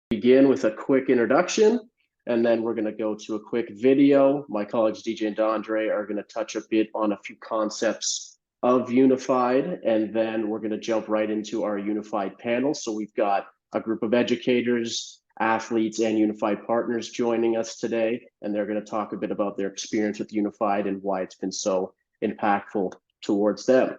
Begin with a quick introduction, and then we're going to go to a quick video. My colleagues DJ and Dondre are going to touch a bit on a few concepts of Unified, and then we're going to jump right into our Unified panel. So we've got a group of educators, athletes, and Unified partners joining us today, and they're going to talk a bit about their experience with Unified and why it's been so impactful towards them.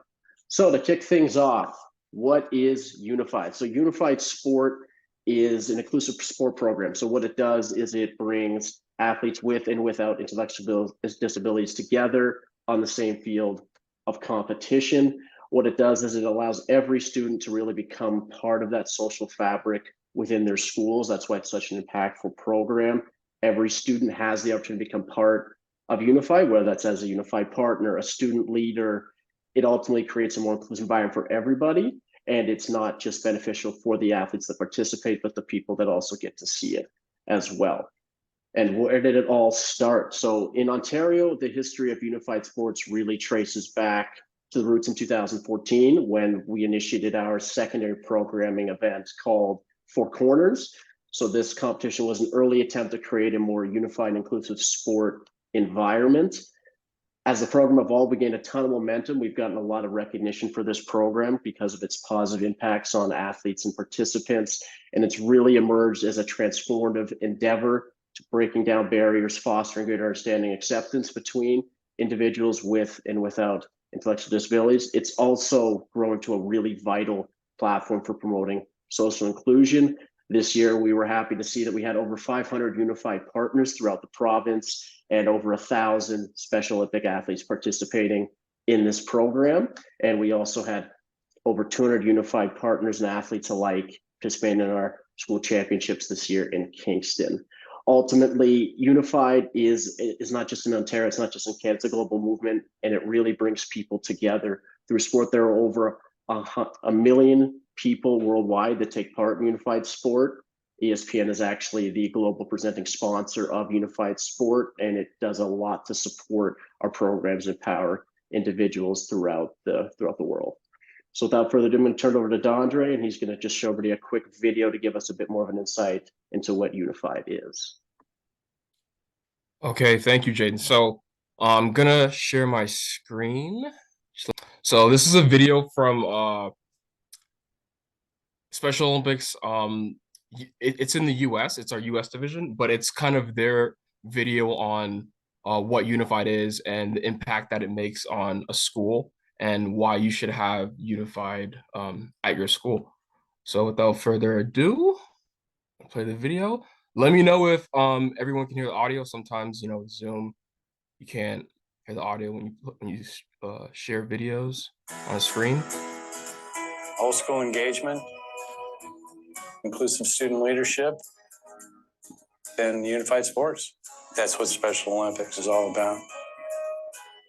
So to kick things off, what is Unified? So Unified Sport is an inclusive sport program. So what it does is it brings athletes with and without intellectual disabilities together on the same field of competition. What it does is it allows every student to really become part of that social fabric within their schools. That's why it's such an impactful program. Every student has the opportunity to become part of Unified, whether that's as a Unified partner, a student leader. It ultimately creates a more inclusive environment for everybody. And it's not just beneficial for the athletes that participate, but the people that also get to see it as well. And where did it all start? So in Ontario, the history of Unified Sports really traces back to the roots in 2014 when we initiated our secondary programming event called Four Corners. So this competition was an early attempt to create a more unified, inclusive sport environment. As the program evolved, we gained a ton of momentum. We've gotten a lot of recognition for this program because of its positive impacts on athletes and participants. And it's really emerged as a transformative endeavor to breaking down barriers, fostering greater understanding, acceptance between individuals with and without intellectual disabilities. It's also grown to a really vital platform for promoting social inclusion. This year, we were happy to see that we had over 500 Unified partners throughout the province and over 1,000 Special Olympic athletes participating in this program. And we also had over 200 Unified partners and athletes alike participating in our school championships this year in Kingston. Ultimately, Unified is not just in Ontario, it's not just in Canada, it's a global movement, and it really brings people together through sport. There are over a million people worldwide that take part in Unified Sport. ESPN is actually the global presenting sponsor of Unified Sport, and it does a lot to support our programs and empower individuals throughout the world. So without further ado, I'm going to turn it over to Dondre, and he's going to just show everybody a quick video to give us a bit more of an insight into what Unified is. Okay, thank you, Jaden. So I'm gonna share my screen. So this is a video from Special Olympics. It's in the US, it's our US division, but it's kind of their video on what Unified is and the impact that it makes on a school and why you should have Unified at your school. So without further ado, I'll play the video. Let me know if everyone can hear the audio. Sometimes, Zoom, you can't hear the audio when you share videos on a screen. Whole school engagement, inclusive student leadership, and Unified Sports. That's what Special Olympics is all about.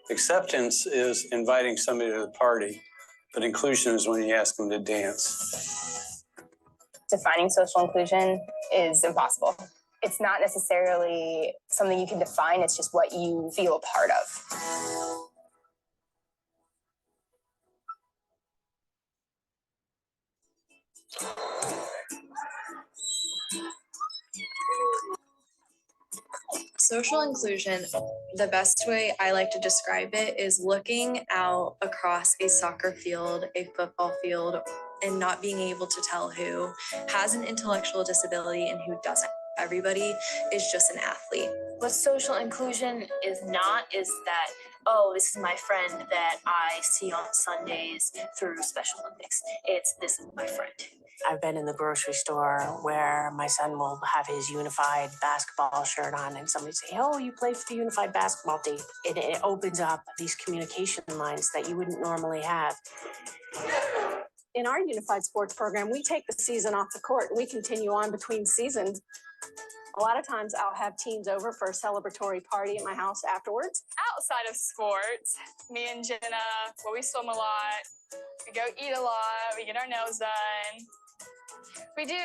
Acceptance is inviting somebody to the party, but inclusion is when you ask them to dance. Defining social inclusion is impossible. It's not necessarily something you can define, it's just what you feel a part of. Social inclusion, the best way I like to describe it is looking out across a soccer field, a football field, and not being able to tell who has an intellectual disability and who doesn't. Everybody is just an athlete. What social inclusion is not is that, oh, this is my friend that I see on Sundays through Special Olympics. It's this is my friend. I've been in the grocery store where my son will have his Unified basketball shirt on and somebody say, oh, you play for the Unified basketball team. It opens up these communication lines that you wouldn't normally have. In our Unified Sports program, we take the season off the court and we continue on between seasons. A lot of times I'll have teams over for a celebratory party at my house afterwards. Outside of sports, me and Jenna, well, we swim a lot, we go eat a lot, we get our nails done. We do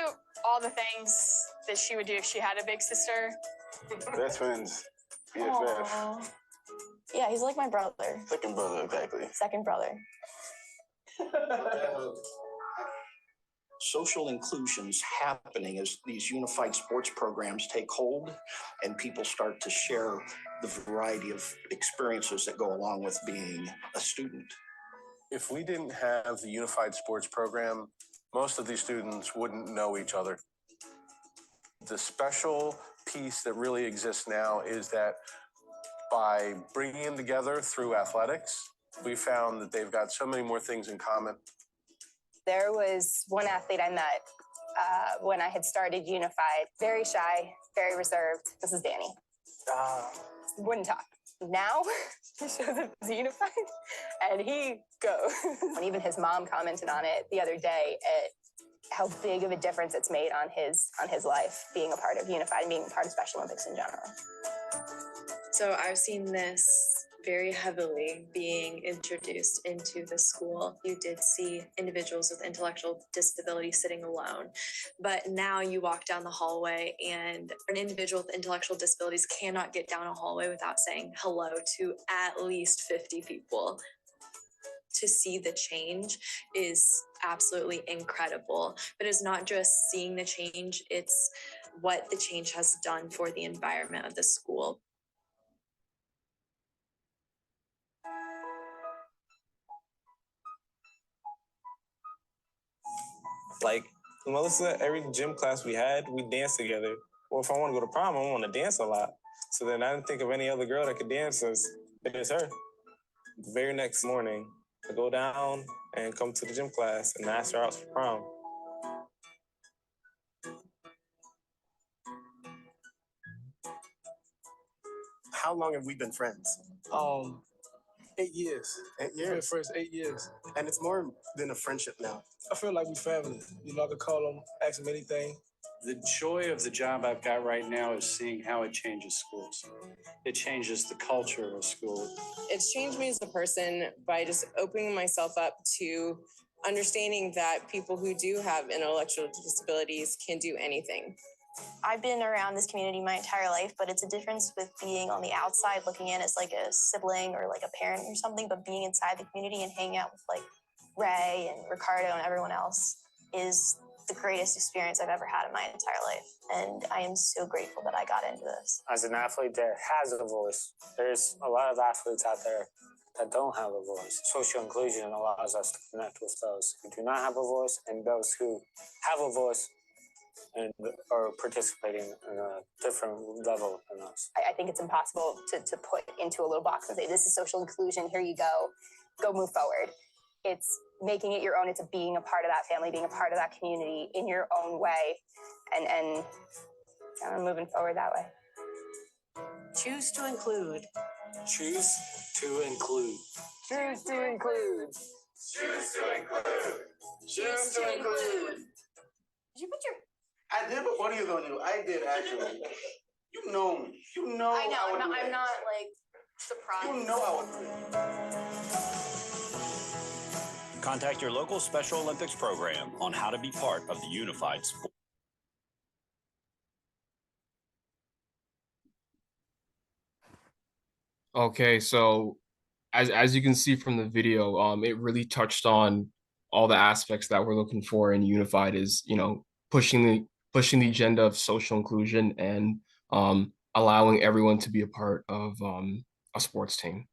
all the things that she would do if she had a big sister. Best friends, BFF. Aww. Yeah, he's like my brother. Second brother, exactly. Second brother. social inclusion's happening as these unified sports programs take hold and people start to share the variety of experiences that go along with being a student. If we didn't have the unified sports program, most of these students wouldn't know each other. The special piece that really exists now is that by bringing them together through athletics, we found that they've got so many more things in common. There was one athlete I met when I had started Unified, very shy, very reserved. This is Danny. Wouldn't talk. Now he shows up as Unified and he goes. And even his mom commented on it the other day at how big of a difference it's made on his life, being a part of Unified and being a part of Special Olympics in general. So I've seen this very heavily being introduced into the school. You did see individuals with intellectual disabilities sitting alone, but now you walk down the hallway and an individual with intellectual disabilities cannot get down a hallway without saying hello to at least 50 people. To see the change is absolutely incredible, but it's not just seeing the change, it's what the change has done for the environment of the school. Like, Melissa, every gym class we had, we danced together. Well, if I want to go to prom, I want to dance a lot. So then I didn't think of any other girl that could dance as it is her. The very next morning, I go down and come to the gym class and ask her out for prom. How long have we been friends? 8 years. 8 We've been years. friends 8 years. And it's more than a friendship now. I feel like we family. You know, I could call them, ask them anything. The joy of the job I've got right now is seeing how it changes schools. It changes the culture of a school. It's changed me as a person by just opening myself up to understanding that people who do have intellectual disabilities can do anything. I've been around this community my entire life, but it's a difference with being on the outside looking in as like a sibling or like a parent or something, but being inside the community and hanging out with like Ray and Ricardo and everyone else is the greatest experience I've ever had in my entire life. And I am so grateful that I got into this. As an athlete that has a voice, there's a lot of athletes out there that don't have a voice. Social inclusion allows us to connect with those who do not have a voice and those who have a voice and are participating in a different level than us. I think it's impossible to put into a little box and say, this is social inclusion, here you go move forward. It's making it your own. It's being a part of that family, being a part of that community in your own way and moving forward that way. Choose to include. Choose to include. Choose to include. Choose to include. Choose to include. Did you put your... I did, but what are you gonna do? I did actually. You know me. You know I know, I'm not like surprised. You know I would do it. Contact your local Special Olympics program on how to be part of the unified sport. Okay, so as you can see from the video, it really touched on all the aspects that we're looking for in unified is, you know, pushing the agenda of social inclusion and allowing everyone to be a part of a sports team.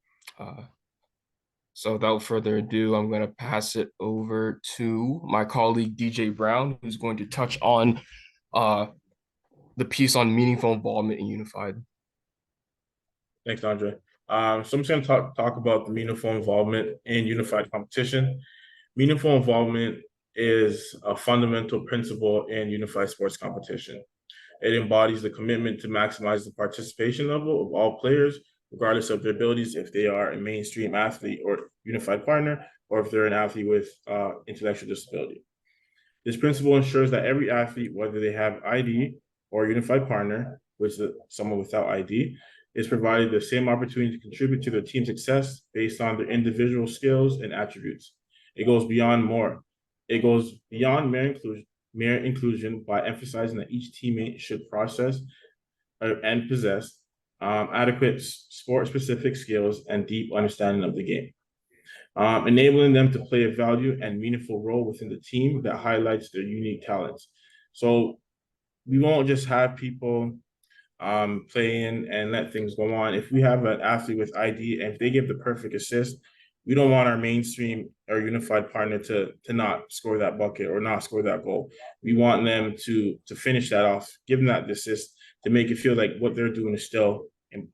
So without further ado, I'm going to pass it over to my colleague, DJ Brown, who's going to touch on the piece on meaningful involvement in unified. Thanks, Andre. So I'm just going to talk about the meaningful involvement in unified competition. Meaningful involvement is a fundamental principle in unified sports competition. It embodies the commitment to maximize the participation level of all players, regardless of their abilities, if they are a mainstream athlete or unified partner, or if they're an athlete with intellectual disability. This principle ensures that every athlete, whether they have ID or a unified partner, which is someone without ID, is provided the same opportunity to contribute to their team's success based on their individual skills and attributes. It goes beyond more. It goes beyond mere inclusion by emphasizing that each teammate should possess adequate sport-specific skills and deep understanding of the game. enabling them to play a value and meaningful role within the team that highlights their unique talents. So we won't just have people play in and let things go on. If we have an athlete with ID and if they give the perfect assist, we don't want our mainstream or unified partner to not score that bucket or not score that goal. We want them to finish that off, give them that assist to make it feel like what they're doing is still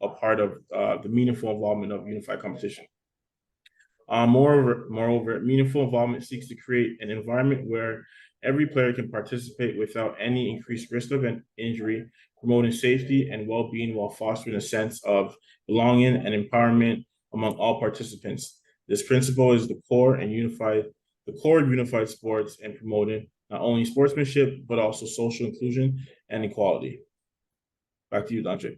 a part of the meaningful involvement of unified competition. Moreover, meaningful involvement seeks to create an environment where every player can participate without any increased risk of an injury, promoting safety and well-being while fostering a sense of belonging and empowerment among all participants. This principle is the core of unified sports and promoting not only sportsmanship, but also social inclusion and equality. Back to you, Dante.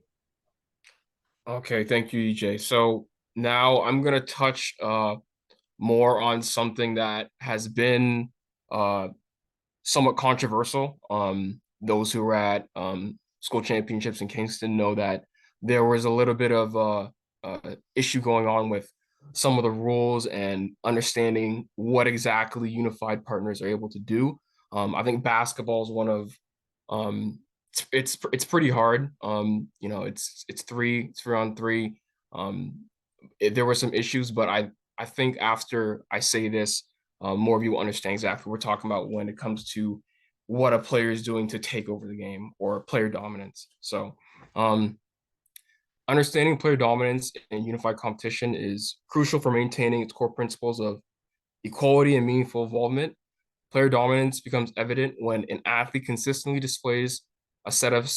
Okay, thank you, EJ. So now I'm going to touch more on something that has been somewhat controversial. Those who were at school championships in Kingston know that there was a little bit of issue going on with some of the rules and understanding what exactly unified partners are able to do. I think basketball is one of it's pretty hard. It's 3-on-3. There were some issues, but I think after I say this, more of you will understand exactly what we're talking about when it comes to what a player is doing to take over the game or player dominance. So understanding player dominance in unified competition is crucial for maintaining its core principles of equality and meaningful involvement. Player dominance becomes evident when an athlete consistently displays a set of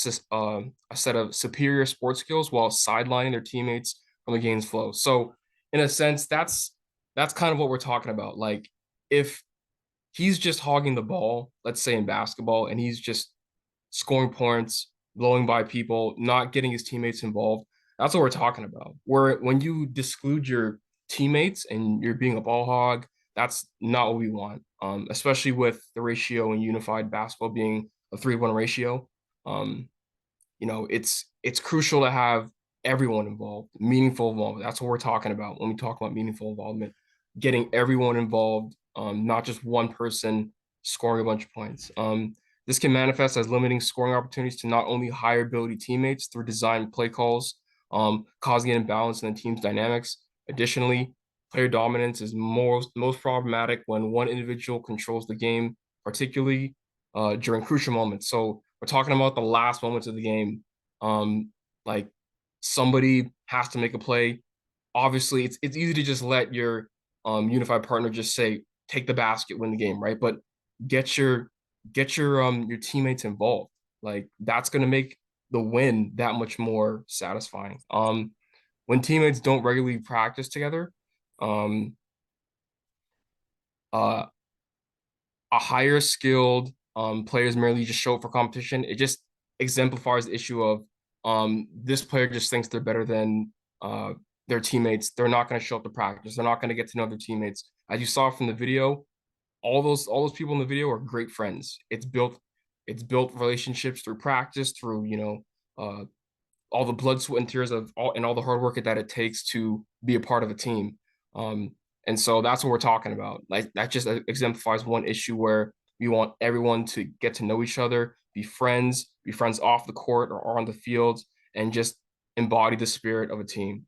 superior sports skills while sidelining their teammates from the game's flow. So in a sense, that's kind of what we're talking about. Like if he's just hogging the ball, let's say in basketball, and he's just scoring points, blowing by people, not getting his teammates involved, that's what we're talking about. Where when you exclude your teammates and you're being a ball hog, that's not what we want. Especially with the ratio in unified basketball being a 3-1 ratio. It's crucial to have everyone involved, meaningful involvement. That's what we're talking about when we talk about meaningful involvement, getting everyone involved, not just one person scoring a bunch of points. This can manifest as limiting scoring opportunities to not only higher ability teammates through design play calls, causing an imbalance in the team's dynamics. Additionally, player dominance is most problematic when one individual controls the game, particularly during crucial moments. So we're talking about the last moments of the game. Like somebody has to make a play. Obviously, it's easy to just let your unified partner just say, take the basket, win the game, right? But get your teammates involved. Like that's gonna make the win that much more satisfying. When teammates don't regularly practice together, a higher skilled players merely just show up for competition. It just exemplifies the issue of this player just thinks they're better than their teammates. They're not going to show up to practice. They're not going to get to know their teammates. As you saw from the video, all those people in the video are great friends. It's built relationships through practice, through all the blood, sweat, and tears of all the hard work that it takes to be a part of a team. And so that's what we're talking about. Like that just exemplifies one issue where we want everyone to get to know each other, be friends off the court or on the field, and just embody the spirit of a team.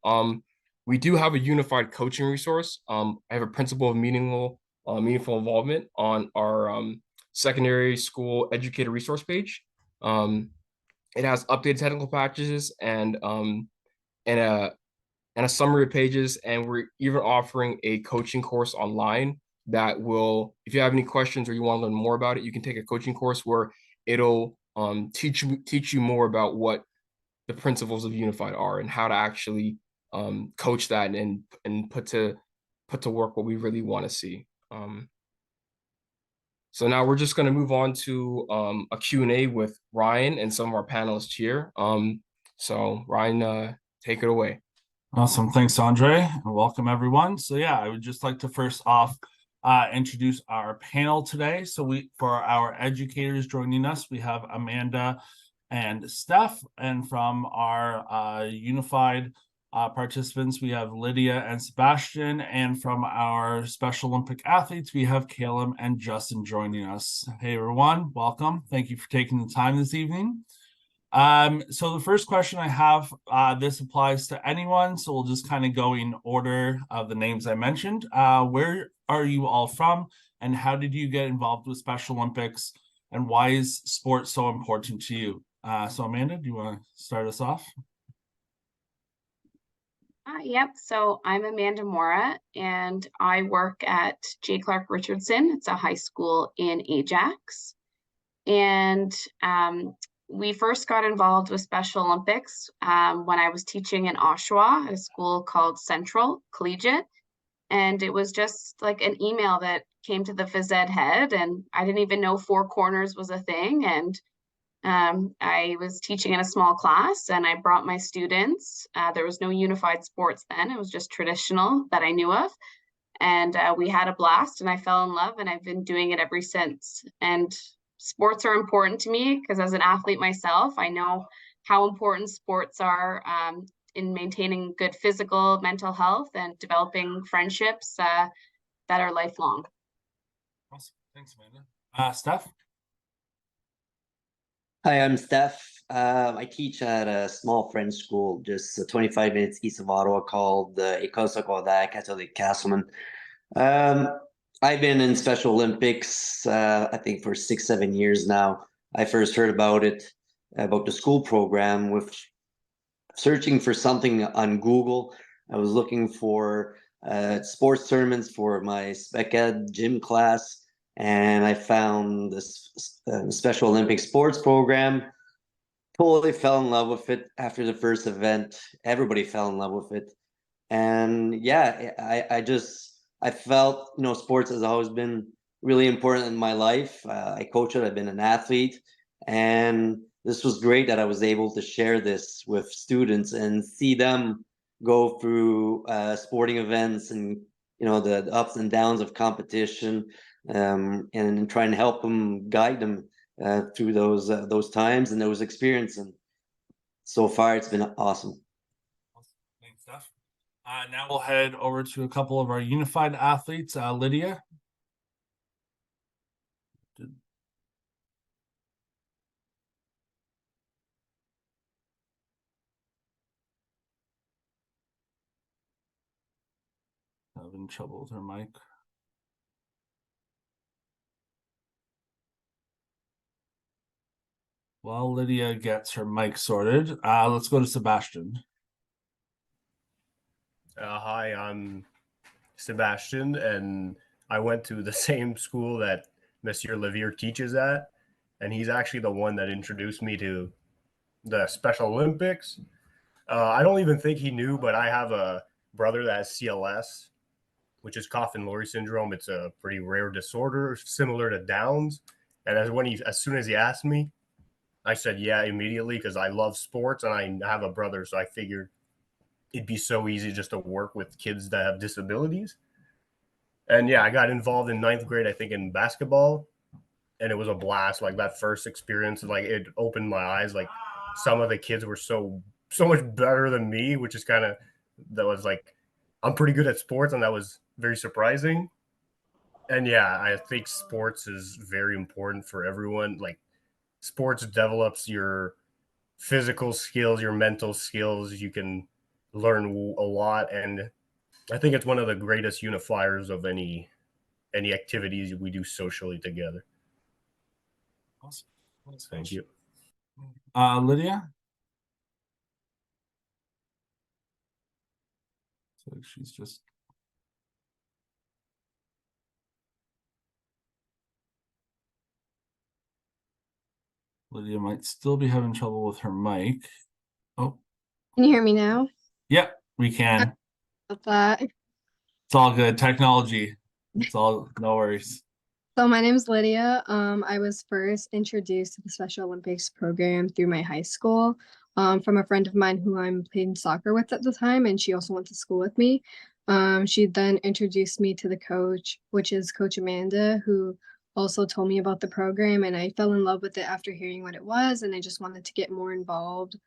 We do have a unified coaching resource. I have a principle of meaningful involvement on our secondary school educator resource page. It has updated technical packages and a summary of pages, and we're even offering a coaching course online that will, if you have any questions or you want to learn more about it, you can take a coaching course where it'll teach you more about what the principles of unified are and how to actually coach that and put to work what we really want to see. So now we're just going to move on to a Q&A with Ryan and some of our panelists here. So Ryan, take it away. Awesome. Thanks, Andre, and welcome everyone. So yeah, I would just like to first off introduce our panel today. So for our educators joining us, we have Amanda and Steph, and from our unified participants, we have Lydia and Sebastian, and from our Special Olympic athletes, we have Caleb and Justin joining us. Hey everyone, welcome. Thank you for taking the time this evening. So the first question I have, this applies to anyone, so we'll just kind of go in order of the names I mentioned. Where are you all from, and how did you get involved with Special Olympics, and why is sport so important to you? So Amanda, do you want to start us off? Yep. So I'm Amanda Mora, and I work at J. Clark Richardson. It's a high school in Ajax. And we first got involved with Special Olympics when I was teaching in Oshawa at a school called Central Collegiate. And it was just like an email that came to the phys ed head, and I didn't even know Four Corners was a thing. And I was teaching in a small class, and I brought my students. There was no unified sports then. It was just traditional that I knew of. And we had a blast, and I fell in love, and I've been doing it ever since. And sports are important to me because as an athlete myself, I know how important sports are in maintaining good physical, mental health and developing friendships that are lifelong. Awesome. Thanks, Amanda. Steph? Hi, I'm Steph. I teach at a small French school just 25 minutes east of Ottawa called École Secondaire Catholique Castleman. I've been in Special Olympics, I think for 6-7 years now. I first heard about it, about the school program, with searching for something on Google. I was looking for sports tournaments for my spec ed gym class, and I found this Special Olympic sports program. Totally fell in love with it after the first event. Everybody fell in love with it. And yeah, I felt, sports has always been really important in my life. I coach it, I've been an athlete, and this was great that I was able to share this with students and see them go through sporting events and, the ups and downs of competition, and try and help them, guide them through those times and those experiences. And so far, it's been awesome. Thanks, Steph. Now we'll head over to a couple of our unified athletes. Lydia. Having trouble with her mic. While Lydia gets her mic sorted, let's go to Sebastian. Hi, I'm Sebastian, and I went to the same school that Monsieur Levier teaches at, and he's actually the one that introduced me to the Special Olympics. I don't even think he knew, but I have a brother that has CLS, which is Coffin-Lorry syndrome. It's a pretty rare disorder, similar to Downs. And as soon as he asked me, I said yeah immediately because I love sports and I have a brother, so I figured it'd be so easy just to work with kids that have disabilities. And yeah, I got involved in 9th grade, I think, in basketball, and it was a blast. Like that first experience, like it opened my eyes. Like some of the kids were so much better than me, which is that was like, I'm pretty good at sports, and that was very surprising. And yeah, I think sports is very important for everyone. Like sports develops your physical skills, your mental skills. You can learn a lot, and I think it's one of the greatest unifiers of any activities we do socially together. Awesome. Thank you. Lydia? So she's just... Lydia might still be having trouble with her mic. Oh. Can you hear me now? Yep, we can. About that. It's all good. Technology. It's all, no worries. So my name is Lydia. I was first introduced to the Special Olympics program through my high school, from a friend of mine who I'm playing soccer with at the time, and she also went to school with me. She then introduced me to the coach, which is Coach Amanda, who also told me about the program, and I fell in love with it after hearing what it was, and I just wanted to get more involved.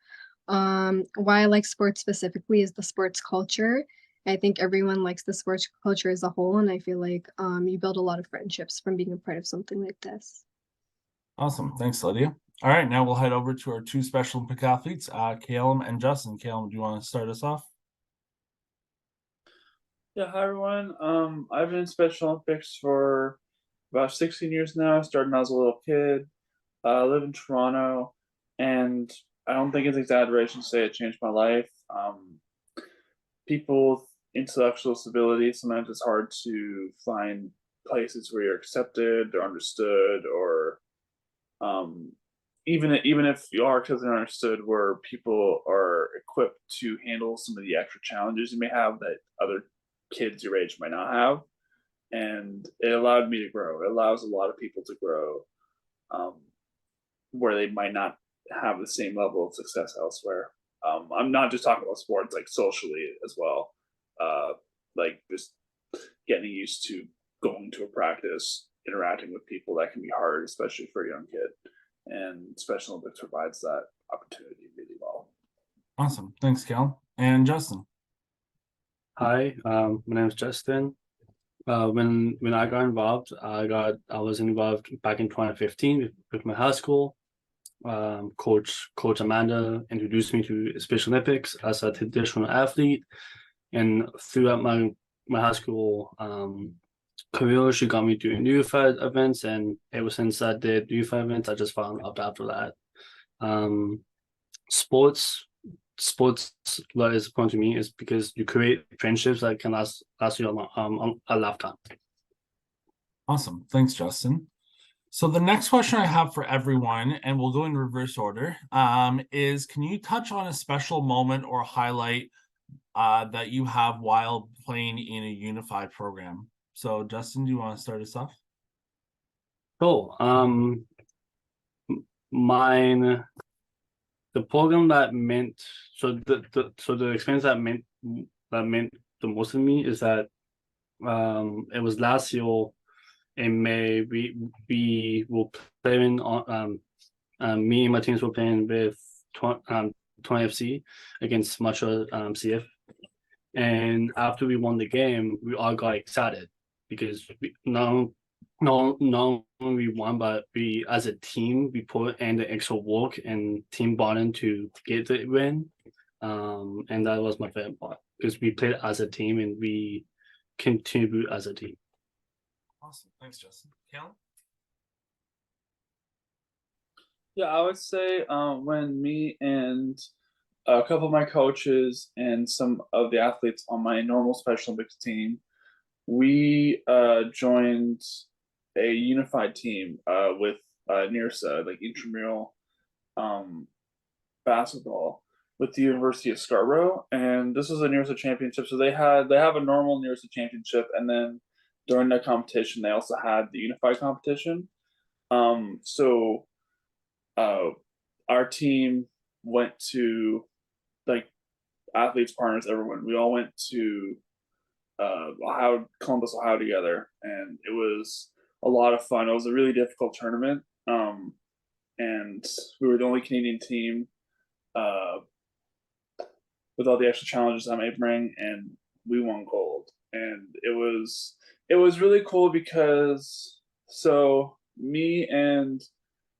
Why I like sports specifically is the sports culture. I think everyone likes the sports culture as a whole, and I feel like you build a lot of friendships from being a part of something like this. Awesome. Thanks, Lydia. All right, now we'll head over to our two Special Olympic athletes, Caleb and Justin. Caleb, do you want to start us off? Yeah, hi everyone. I've been in Special Olympics for about 16 years now. I started when I was a little kid. I live in Toronto, and I don't think it's exaggeration to say it changed my life. People with intellectual disability, sometimes it's hard to find places where you're accepted or understood, or even if you are accepted and understood, where people are equipped to handle some of the extra challenges you may have that other kids your age might not have. And it allowed me to grow. It allows a lot of people to grow where they might not have the same level of success elsewhere. I'm not just talking about sports, like socially as well. Like just getting used to going to a practice, interacting with people, that can be hard, especially for a young kid. And Special Olympics provides that opportunity really well. Awesome. Thanks, Cal. And Justin. Hi, my name is Justin. When I got involved, I was involved back in 2015 with my high school. Coach Amanda introduced me to Special Olympics as a traditional athlete, and throughout my high school career, she got me doing unified events, and ever since I did unified events, I just found out after that. Sports what is important to me is because you create friendships that can last you a lifetime. Awesome. Thanks, Justin. So the next question I have for everyone, and we'll go in reverse order, is can you touch on a special moment or highlight that you have while playing in a unified program? So Justin, do you want to start us off? Cool. The program that meant the experience that meant the most to me is that it was last year in May. We were playing on me and my teams were playing with 20 FC against Montreal CF, and after we won the game, we all got excited because we won, but we as a team we put in the extra work and team bonding to get the win. And that was my favorite part because we played as a team and we contribute as a team. Awesome. Thanks, Justin. Cal? Yeah, I would say when me and a couple of my coaches and some of the athletes on my normal Special Olympics team, we joined a unified team with NIRSA, like intramural basketball, with the University of Scarborough, and this was a NIRSA championship. So they have a normal NIRSA championship, and then during the competition, they also had the unified competition. So our team went to, like, athletes, partners, everyone. We all went to Columbus, Ohio together, and it was a lot of fun. It was a really difficult tournament, and we were the only Canadian team with all the extra challenges that may bring, and we won gold. And it was really cool because me and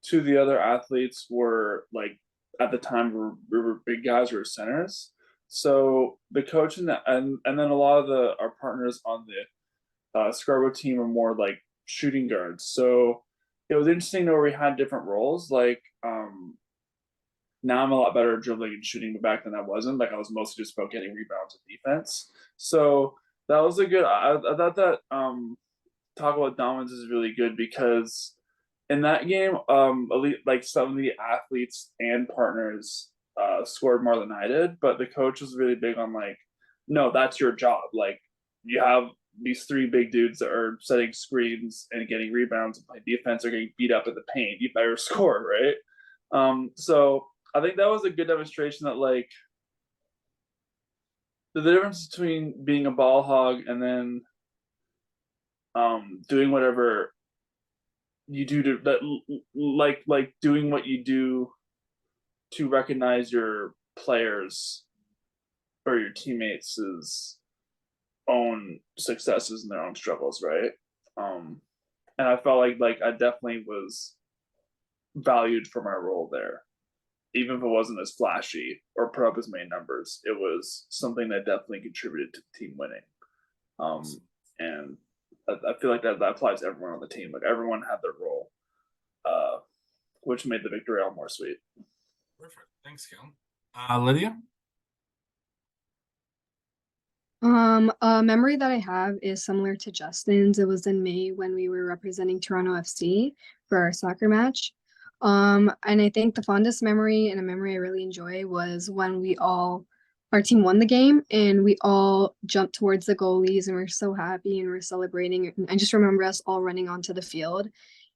two of the other athletes were, like, at the time we were big guys, we were centers. So the coach and then a lot of our partners on the Scarborough team are more like shooting guards. So it was interesting where we had different roles. Like now I'm a lot better at dribbling and shooting, but back then I wasn't. Like I was mostly just about getting rebounds and defense. So that was a good. I thought that talk about dominance is really good because in that game, like some of the athletes and partners scored more than I did, but the coach was really big on, like, no, that's your job. Like, you have these three big dudes that are setting screens and getting rebounds and playing defense or getting beat up in the paint. You better score, right? So I think that was a good demonstration that, like, the difference between being a ball hog and then doing whatever you do to that, like doing what you do to recognize your players or your teammates' own successes and their own struggles, right? And I felt like I definitely was valued for my role there, even if it wasn't as flashy or put up as many numbers. It was something that definitely contributed to the team winning. And I feel like that applies to everyone on the team. Like everyone had their role, which made the victory all more sweet. Perfect. Thanks, Kel. Lydia? A memory that I have is similar to Justin's. It was in May when we were representing Toronto FC for our soccer match. And I think the fondest memory and a memory I really enjoy was when our team won the game and we all jumped towards the goalies and we're so happy and we're celebrating. And I just remember us all running onto the field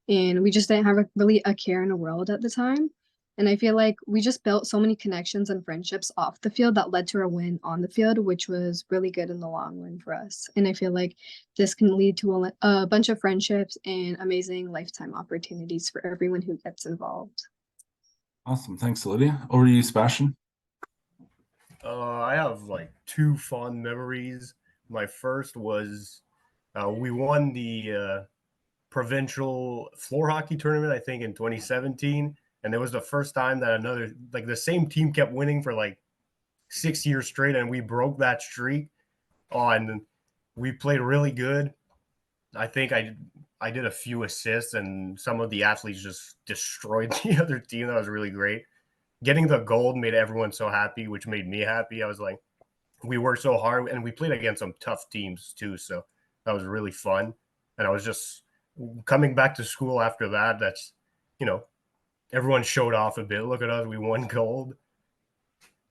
and we just didn't have really a care in the world at the time. And I feel like we just built so many connections and friendships off the field that led to a win on the field, which was really good in the long run for us. And I feel like this can lead to a bunch of friendships and amazing lifetime opportunities for everyone who gets involved. Awesome. Thanks, Lydia. Over to you, Sebastian. I have like two fond memories. My first was we won the provincial floor hockey tournament, I think, in 2017. And it was the first time that the same team kept winning for like 6 years straight, and we broke that streak. And we played really good. I think I did a few assists, and some of the athletes just destroyed the other team. That was really great. Getting the gold made everyone so happy, which made me happy. I was like, we worked so hard, and we played against some tough teams too. So that was really fun. And I was just coming back to school after that. That's, everyone showed off a bit. Look at us, we won gold.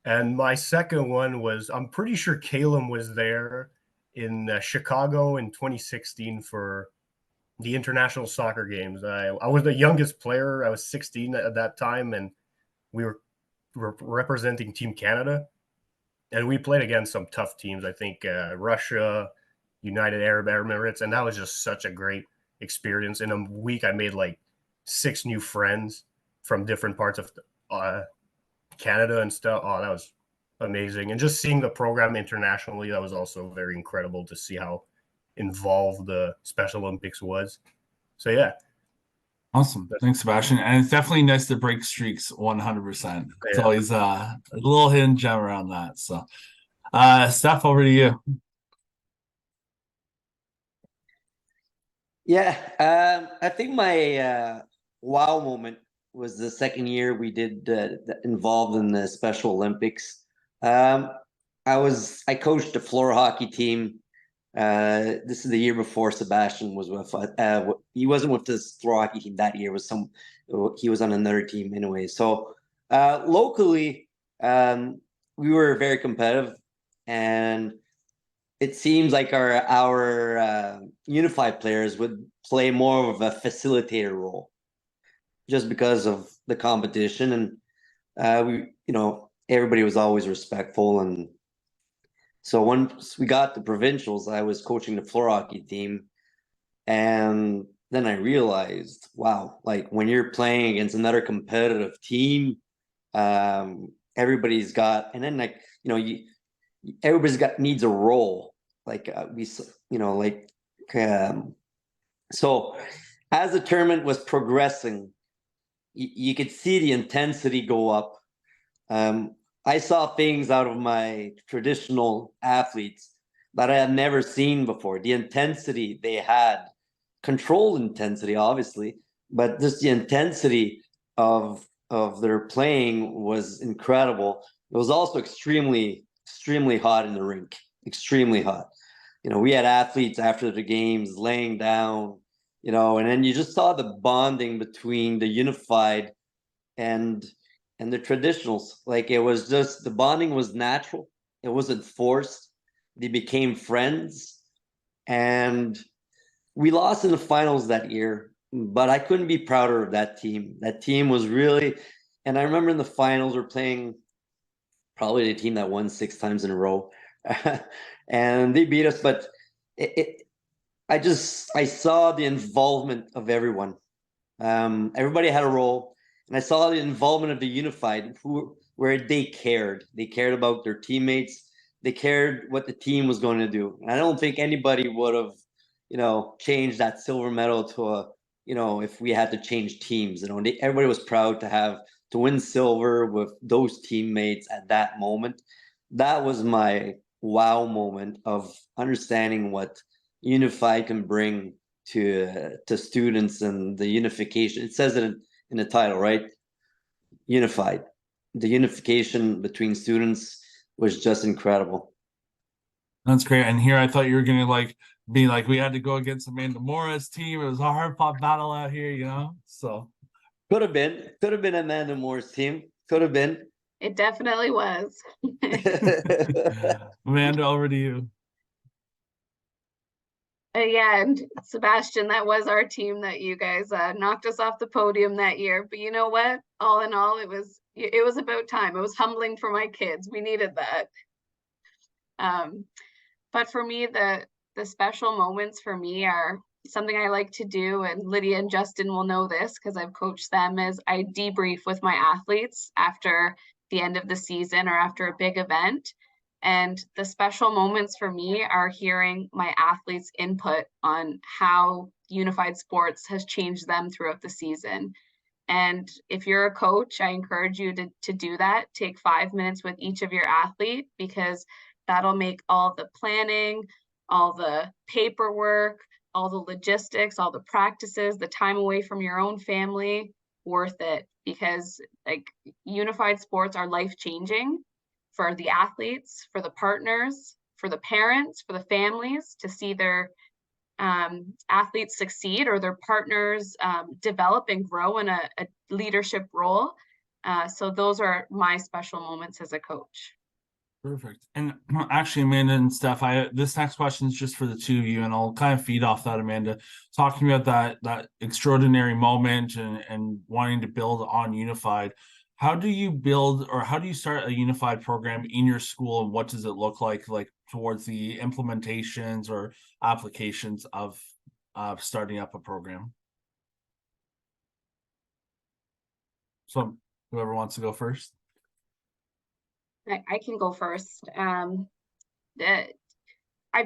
And my second one was, I'm pretty sure Caleb was there in Chicago in 2016 for the international soccer games. I was the youngest player. I was 16 at that time, and we were representing Team Canada. And we played against some tough teams, I think Russia, United Arab Emirates, and that was just such a great experience. In a week, I made like 6 new friends from different parts of Canada and stuff. Oh, that was amazing. And just seeing the program internationally, that was also very incredible to see how involved the Special Olympics was. So, yeah. Awesome. Thanks, Sebastian. And it's definitely nice to break streaks 100%. It's always a little hidden gem around that. So, Steph, over to you. Yeah, I think my wow moment was the second year we did involved in the Special Olympics. I coached a floor hockey team. This is the year before Sebastian was with. He wasn't with this floor hockey team that year. He was on another team anyway. So locally, we were very competitive, and it seems like our unified players would play more of a facilitator role, just because of the competition, and everybody was always respectful. And so once we got the provincials, I was coaching the floor hockey team, and then I realized, wow, like when you're playing against another competitive team, everybody's got, and then everybody's got needs a role. So as the tournament was progressing, you could see the intensity go up. I saw things out of my traditional athletes that I had never seen before. The intensity they had, controlled intensity, obviously, but just the intensity of their playing was incredible. It was also extremely, extremely hot in the rink, extremely hot. We had athletes after the games laying down, and then you just saw the bonding between the unified and the traditionals. Like, it was just, the bonding was natural. It wasn't forced. They became friends, and we lost in the finals that year, but I couldn't be prouder of that team. That team was really, and I remember in the finals we're playing probably the team that won 6 times in a row, and they beat us. But I saw the involvement of everyone. Everybody had a role. and I saw the involvement of the unified, where they cared. They cared about their teammates. They cared what the team was going to do. And I don't think anybody would have, changed that silver medal to a, if we had to change teams. Everybody was proud to win silver with those teammates at that moment. That was my wow moment of understanding what unified can bring to students and the unification. It says it in the title, right? Unified. The unification between students was just incredible. That's great. And here I thought you were gonna be like, we had to go against Amanda Mora's team. It was a hard fought battle out here, So could have been Amanda Moore's team. Could have been. It definitely was. Amanda, over to you. Yeah, and Sebastian, that was our team that you guys knocked us off the podium that year. But you know what? All in all, it was about time. It was humbling for my kids. We needed that. But for me, the special moments for me are something I like to do, and Lydia and Justin will know this because I've coached them, is I debrief with my athletes after the end of the season or after a big event. And the special moments for me are hearing my athletes' input on how unified sports has changed them throughout the season. And if you're a coach, I encourage you to do that. Take 5 minutes with each of your athlete, because that'll make all the planning, all the paperwork, all the logistics, all the practices, the time away from your own family worth it, because unified sports are life-changing for the athletes, for the partners, for the parents, for the families, to see their athletes succeed or their partners develop and grow in a leadership role. So those are my special moments as a coach. Perfect. And actually, Amanda and Steph, this next question is just for the two of you, and I'll kind of feed off that, Amanda, talking about that extraordinary moment and wanting to build on unified. How do you build, or how do you start a unified program in your school, and what does it look like towards the implementations or applications of starting up a program? So whoever wants to go first. I can go first. I've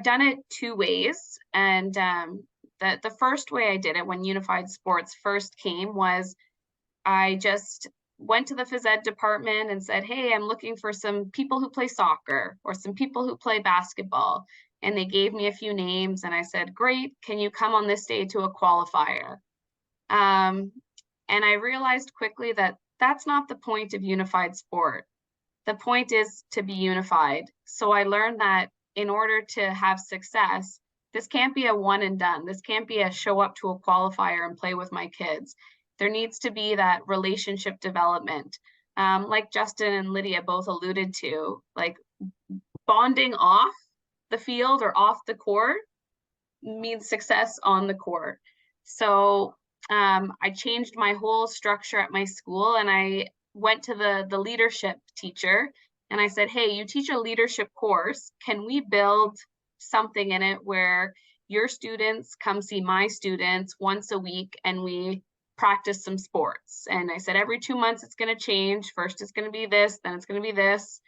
done it 2 ways, and the first way I did it when unified sports first came was I just went to the phys ed department and said, hey, I'm looking for some people who play soccer or some people who play basketball. And they gave me a few names, and I said, great, can you come on this day to a qualifier? And I realized quickly that that's not the point of unified sport. The point is to be unified. So I learned that in order to have success, this can't be a one and done. This can't be a show up to a qualifier and play with my kids. There needs to be that relationship development. Like Justin and Lydia both alluded to, like bonding off the field or off the court means success on the court. So I changed my whole structure at my school, and I went to the leadership teacher and I said, hey, you teach a leadership course. Can we build something in it where your students come see my students once a week and we practice some sports? And I said, every 2 months it's going to change. First it's going to be this, then it's going to be this.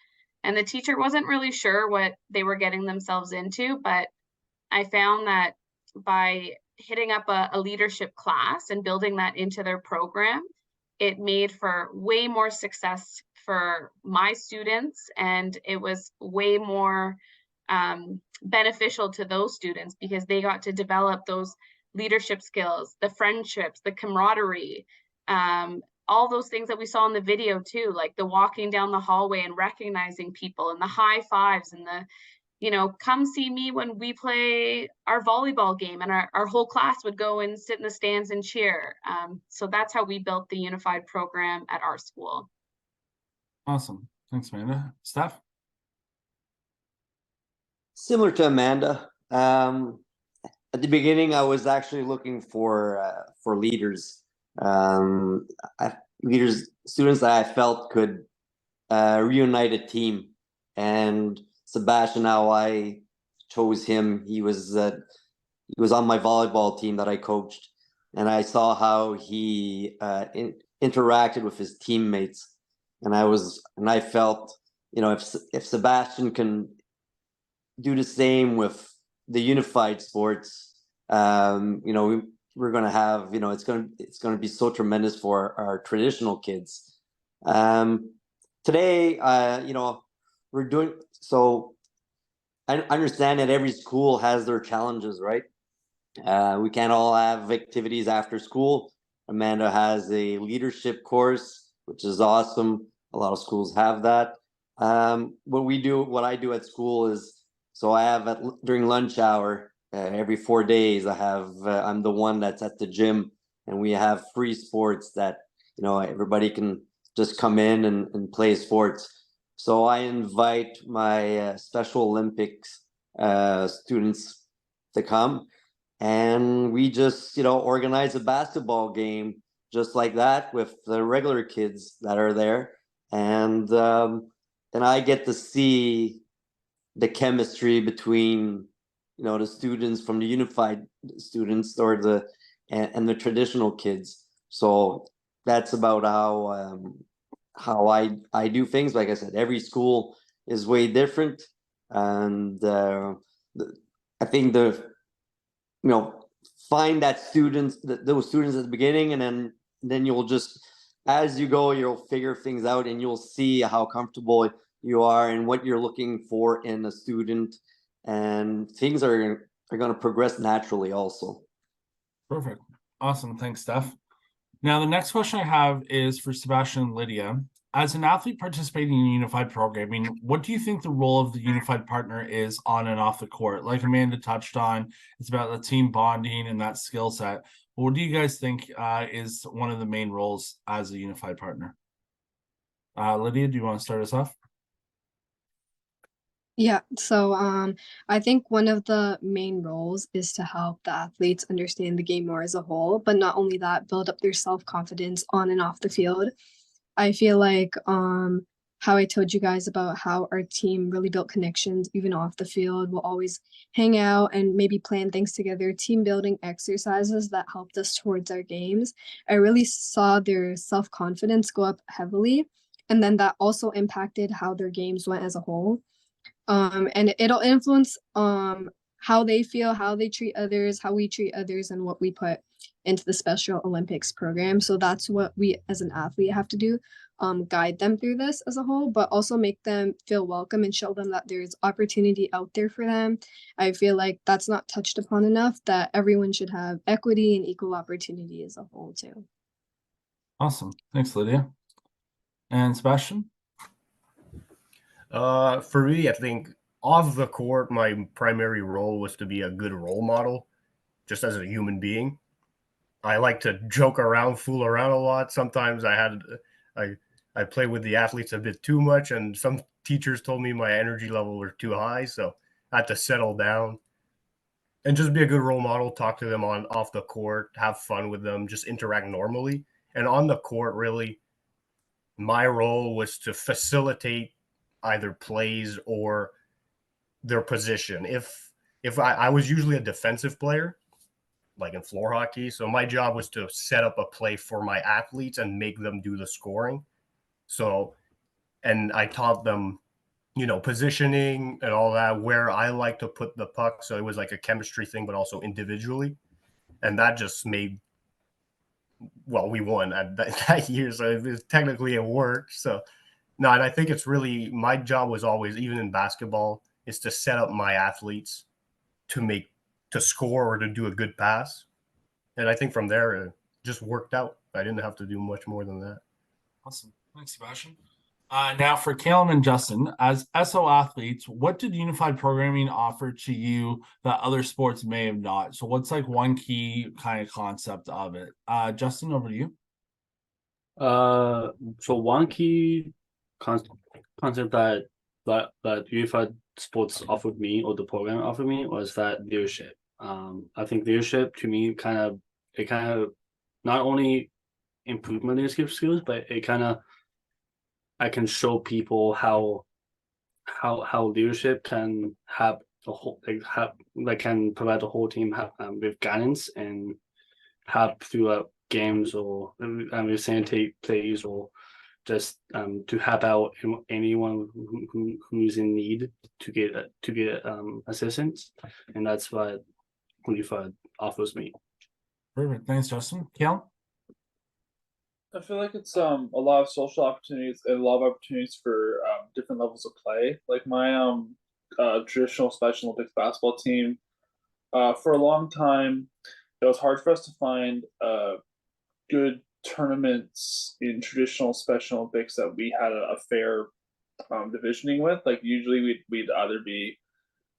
And the teacher wasn't really sure what they were getting themselves into, but I found that by hitting up a leadership class and building that into their program, it made for way more success for my students, and it was way more beneficial to those students because they got to develop those leadership skills, the friendships, the camaraderie, all those things that we saw in the video too, like the walking down the hallway and recognizing people and the high fives and the, come see me when we play our volleyball game, and our whole class would go and sit in the stands and cheer. So that's how we built the unified program at our school. Awesome. Thanks, Amanda. Steph? Similar to Amanda. At the beginning, I was actually looking for leaders, students that I felt could reunite a team. And Sebastian, how I chose him, he was on my volleyball team that I coached. and I saw how he interacted with his teammates, and I felt, if Sebastian can do the same with the unified sports, we're going to have, it's going to be so tremendous for our traditional kids. Today, we're doing so. I understand that every school has their challenges, right? We can't all have activities after school. Amanda has a leadership course, which is awesome. A lot of schools have that. What I do at school is, so I have during lunch hour, every 4 days, I'm the one that's at the gym, and we have free sports that, everybody can just come in and play sports. So I invite my Special Olympics students to come, and we just, organize a basketball game just like that with the regular kids that are there. And then I get to see the chemistry between, the students from the unified students and the traditional kids. So that's about how I do things. Like I said, every school is way different, and I think find those students at the beginning, and then you'll just, as you go, you'll figure things out, and you'll see how comfortable you are and what you're looking for in a student, and things are going to progress naturally also. Perfect. Awesome. Thanks, Steph. Now, the next question I have is for Sebastian and Lydia. As an athlete participating in unified programming, what do you think the role of the unified partner is on and off the court? Like Amanda touched on, it's about the team bonding and that skill set. What do you guys think is one of the main roles as a unified partner? Lydia, do you want to start us off? Yeah, so I think one of the main roles is to help the athletes understand the game more as a whole, but not only that, build up their self-confidence on and off the field. I feel like how I told you guys about how our team really built connections even off the field. We'll always hang out and maybe plan things together, team building exercises that helped us towards our games. I really saw their self-confidence go up heavily, and then that also impacted how their games went as a whole. And it'll influence how they feel, how they treat others, how we treat others, and what we put into the Special Olympics program. So that's what we as an athlete have to do, guide them through this as a whole, but also make them feel welcome and show them that there's opportunity out there for them. I feel like that's not touched upon enough, that everyone should have equity and equal opportunity as a whole too. Awesome. Thanks, Lydia. And Sebastian? For me, I think off the court, my primary role was to be a good role model, just as a human being. I like to joke around, fool around a lot. Sometimes I play with the athletes a bit too much, and some teachers told me my energy level was too high, so I had to settle down and just be a good role model, talk to them off the court, have fun with them, just interact normally. And on the court, really, my role was to facilitate either plays or their position. If I was usually a defensive player, like in floor hockey, so my job was to set up a play for my athletes and make them do the scoring. So, and I taught them, positioning and all that, where I like to put the puck. So it was like a chemistry thing, but also individually. And that just made, well, we won that year. So technically it worked. So, no, and I think it's really, my job was always, even in basketball, is to set up my athletes to score or to do a good pass. And I think from there, it just worked out. I didn't have to do much more than that. Awesome. Thanks, Sebastian. Now for Caleb and Justin, as SO athletes, what did unified programming offer to you that other sports may have not? So what's like one key kind of concept of it? Justin, over to you. So one key concept that unified sports offered me, or the program offered me, was that leadership. I think leadership to me kind of not only improved my leadership skills, but I can show people how leadership can have the whole can provide the whole team with guidance and have throughout games, or sanitary plays, or just to help out anyone who's in need to get assistance, and that's what Unified offers me. Perfect. Thanks, Justin. Kale? I feel like it's a lot of social opportunities and a lot of opportunities for different levels of play. Like my traditional Special Olympics basketball team, for a long time, it was hard for us to find good tournaments in traditional Special Olympics that we had a fair divisioning with. Like usually we'd either be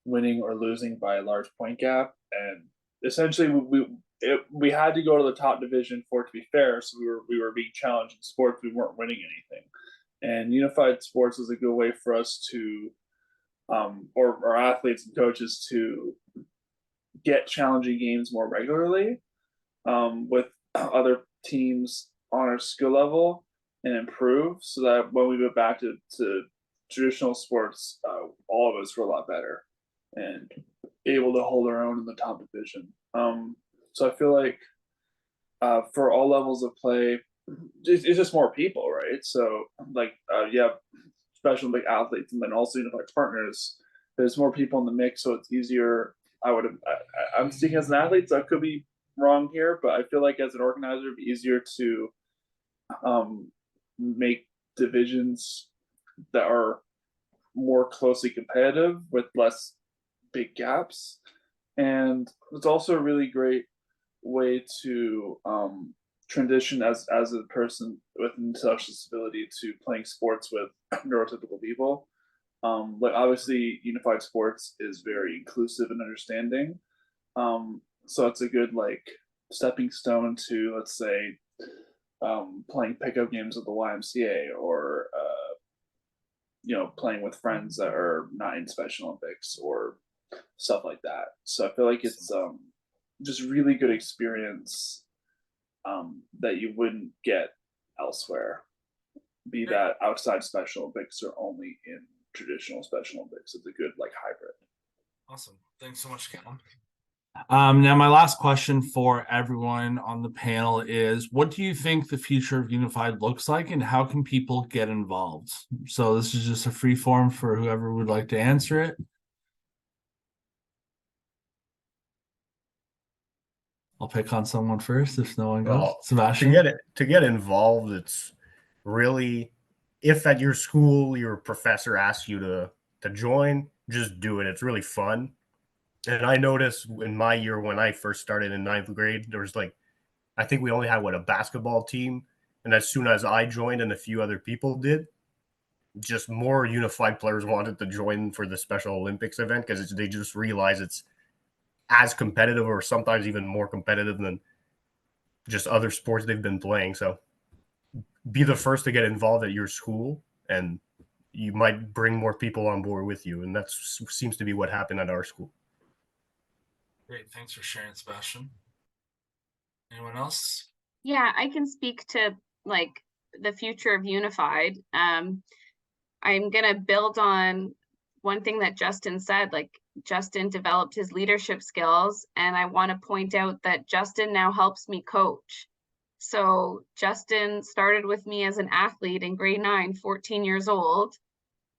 winning or losing by a large point gap, and essentially we had to go to the top division for it to be fair. So we were being challenged in sports. We weren't winning anything, and unified sports was a good way for us to, or our athletes and coaches to get challenging games more regularly, with other teams on our skill level and improve, so that when we go back to traditional sports, all of us were a lot better and able to hold our own in the top division. So I feel like for all levels of play, it's just more people, right? So like you have Special Olympic athletes and then also unified partners. There's more people in the mix, so it's easier. I'm speaking as an athlete, so I could be wrong here, but I feel like as an organizer, it'd be easier to make divisions that are more closely competitive with less big gaps. And it's also a really great way to transition as a person with intellectual disability to playing sports with neurotypical people. Like obviously unified sports is very inclusive and understanding. So it's a good like stepping stone to, let's say, playing pickup games with the YMCA, or playing with friends that are not in Special Olympics or stuff like that. So I feel like it's just really good experience that you wouldn't get elsewhere, be that outside Special Olympics or only in traditional Special Olympics. It's a good like hybrid. Awesome. Thanks so much, Callum. Now my last question for everyone on the panel is, what do you think the future of Unified looks like, and how can people get involved? So this is just a free form for whoever would like to answer it. I'll pick on someone first if no one goes. Sebastian? To get involved, it's really, if at your school your professor asks you to join, just do it. It's really fun. And I noticed in my year when I first started in 9th grade, there was I think we only had a basketball team. And as soon as I joined and a few other people did, just more unified players wanted to join for the Special Olympics event, because they just realize it's as competitive, or sometimes even more competitive than just other sports they've been playing. So be the first to get involved at your school, and you might bring more people on board with you. And that seems to be what happened at our school. Great. Thanks for sharing, Sebastian. Anyone else? Yeah, I can speak to like the future of Unified. I'm gonna build on one thing that Justin said. Like Justin developed his leadership skills, and I want to point out that Justin now helps me coach. So Justin started with me as an athlete in grade 9, 14 years old,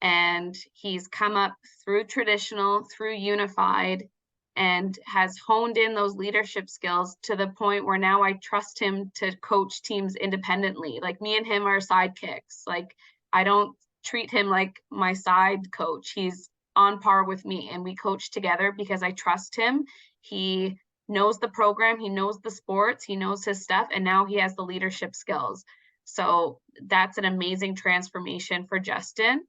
and he's come up through traditional, through unified, and has honed in those leadership skills to the point where now I trust him to coach teams independently. Like me and him are sidekicks. Like I don't treat him like my side coach. He's on par with me, and we coach together because I trust him. He knows the program, he knows the sports, he knows his stuff, and now he has the leadership skills. So that's an amazing transformation for Justin.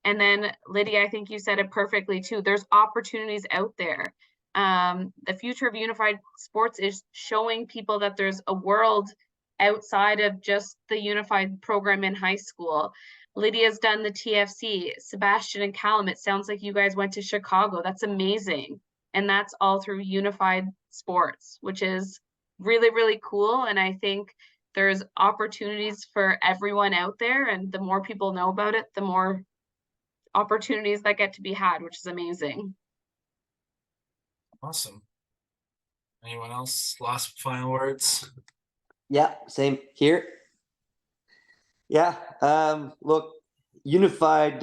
And then Lydia, I think you said it perfectly too. There's opportunities out there. The future of unified sports is showing people that there's a world outside of just the unified program in high school. Lydia's done the TFC, Sebastian and Callum, it sounds like you guys went to Chicago. That's amazing. And that's all through unified sports, which is really, really cool. And I think there's opportunities for everyone out there. And the more people know about it, the more opportunities that get to be had, which is amazing. Awesome. Anyone else? Last final words? Yeah, same here. Yeah, look, unified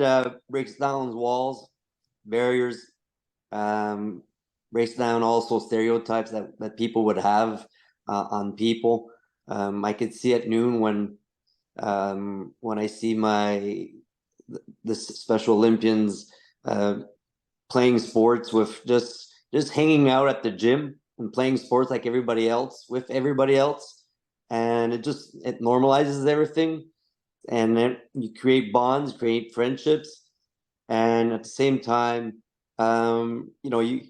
breaks down walls, barriers, breaks down also stereotypes that people would have on people. I could see at noon when I see the Special Olympians playing sports with just hanging out at the gym and playing sports like everybody else with everybody else, and it normalizes everything, and then you create bonds, create friendships, and at the same time, you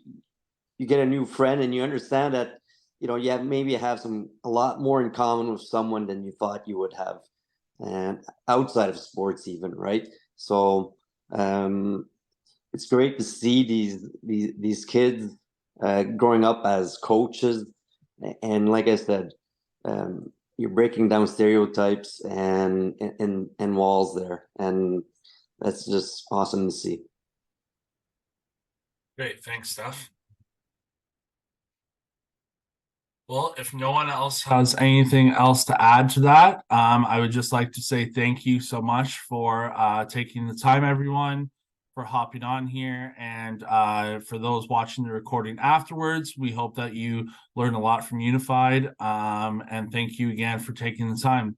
get a new friend and you understand that you maybe have a lot more in common with someone than you thought you would have, and outside of sports even, right? So it's great to see these kids growing up as coaches, and like I said, you're breaking down stereotypes and walls there, and that's just awesome to see. Great, thanks, Steph. Well, if no one else has anything else to add to that, I would just like to say thank you so much for taking the time, everyone, for hopping on here. And for those watching the recording afterwards, we hope that you learn a lot from Unified. And thank you again for taking the time.